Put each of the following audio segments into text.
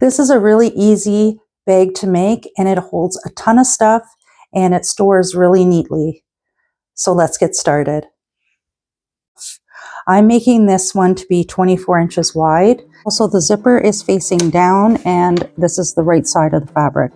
This is a really easy bag to make, and it holds a ton of stuff and it stores really neatly. So let's get started. I'm making this one to be 24 inches wide. Also, the zipper is facing down and this is the right side of the fabric.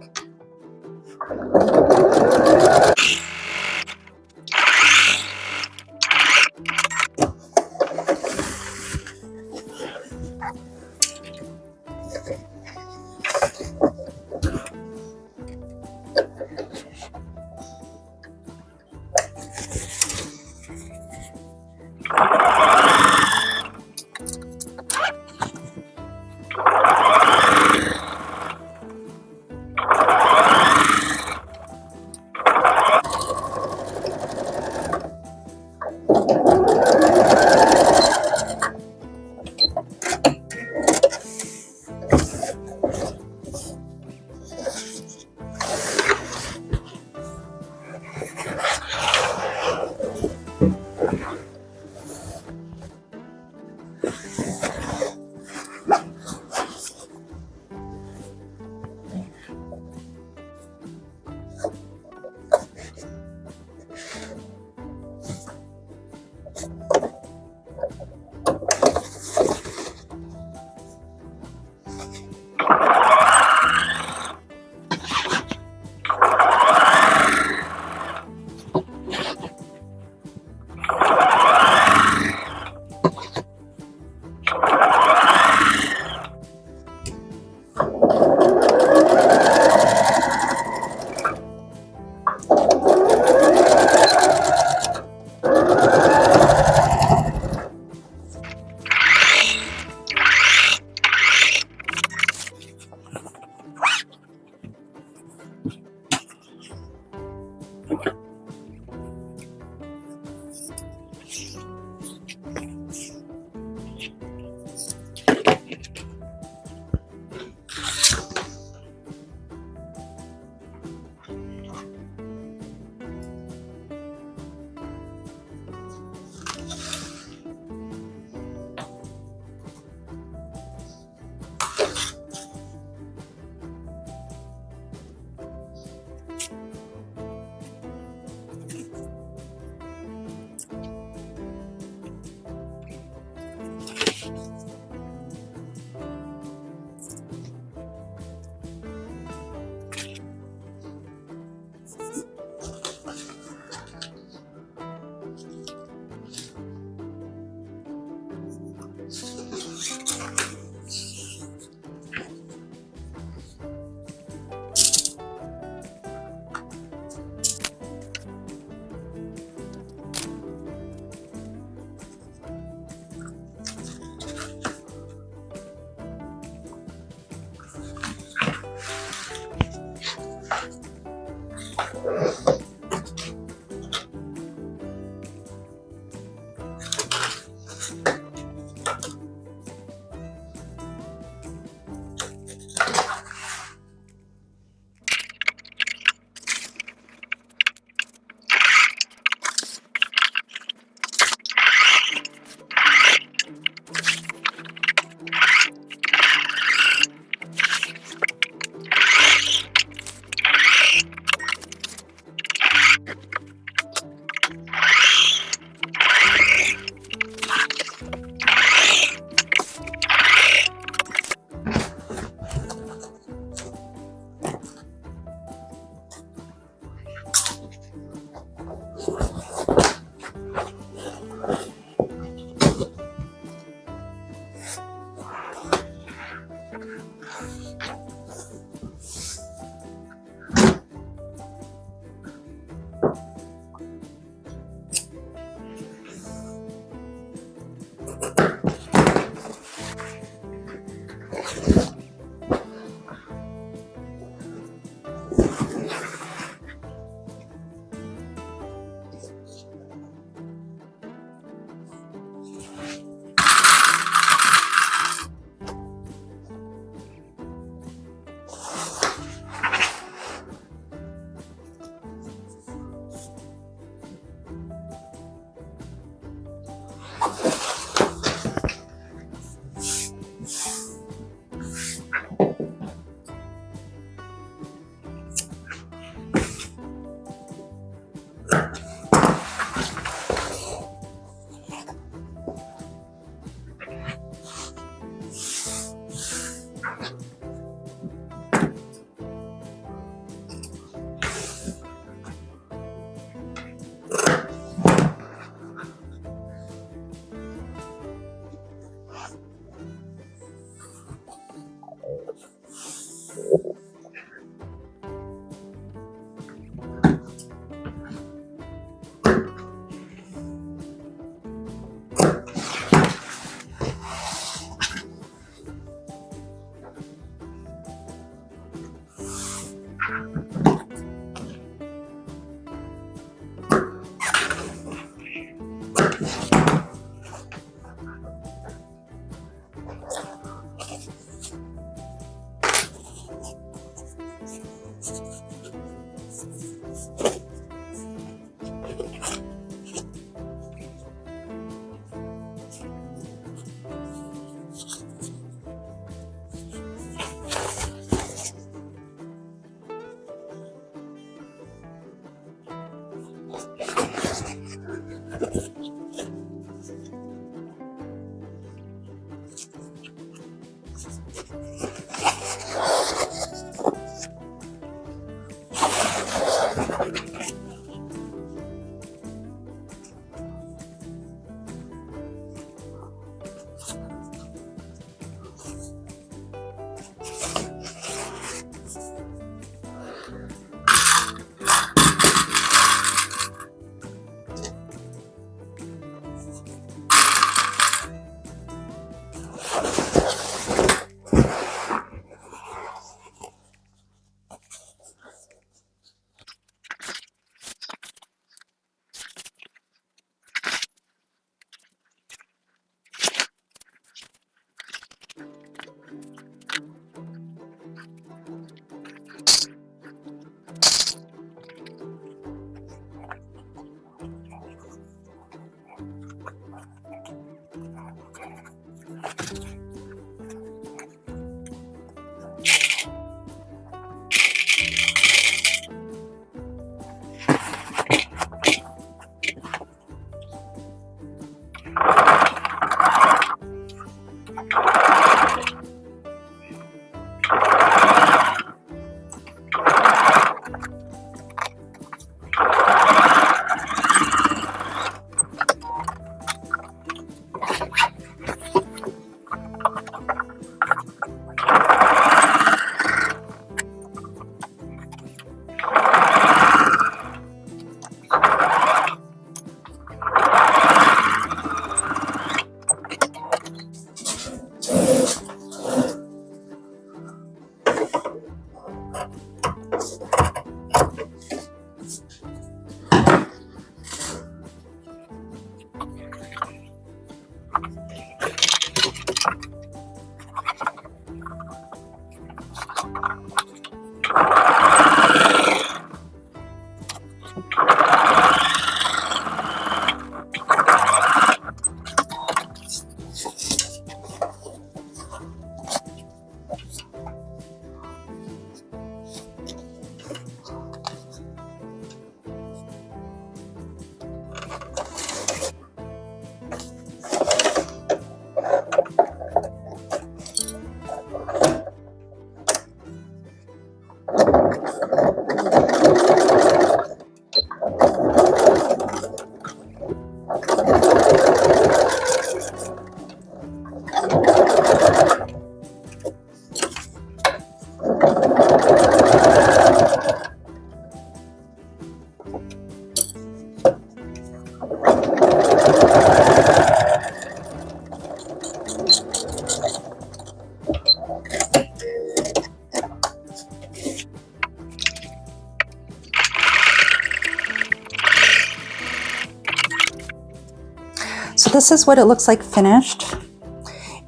So this is what it looks like finished.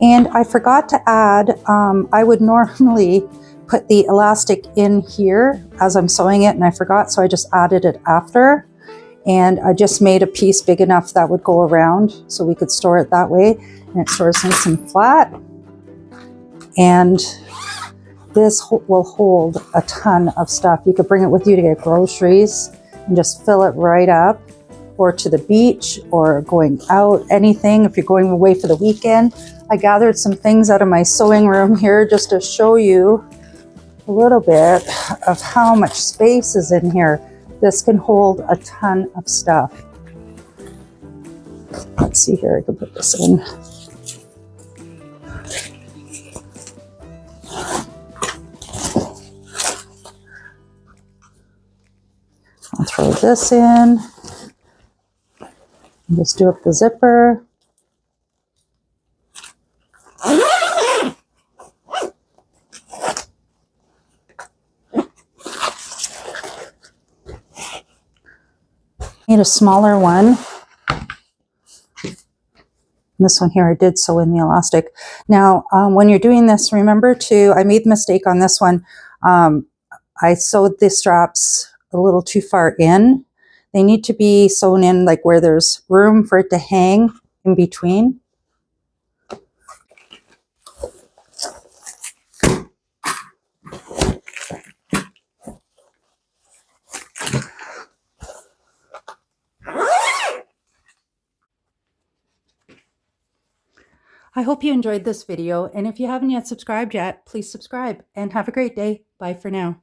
And I forgot to add, I would normally put the elastic in here as I'm sewing it, and I forgot, so I just added it after. And I just made a piece big enough that would go around so we could store it that way. And it stores nice and flat. And this will hold a ton of stuff. You could bring it with you to get groceries and just fill it right up, or to the beach, or going out, anything. If you're going away for the weekend. I gathered some things out of my sewing room here just to show you a little bit of how much space is in here. This can hold a ton of stuff. Let's see here, I can put this in. I'll throw this in. Just do up the zipper. Need a smaller one. This one here I did sew in the elastic. Now when you're doing this, remember to, I made the mistake on this one. I sewed the straps a little too far in. They need to be sewn in like where there's room for it to hang in between. I hope you enjoyed this video, and if you haven't yet subscribed yet, please subscribe and have a great day. Bye for now.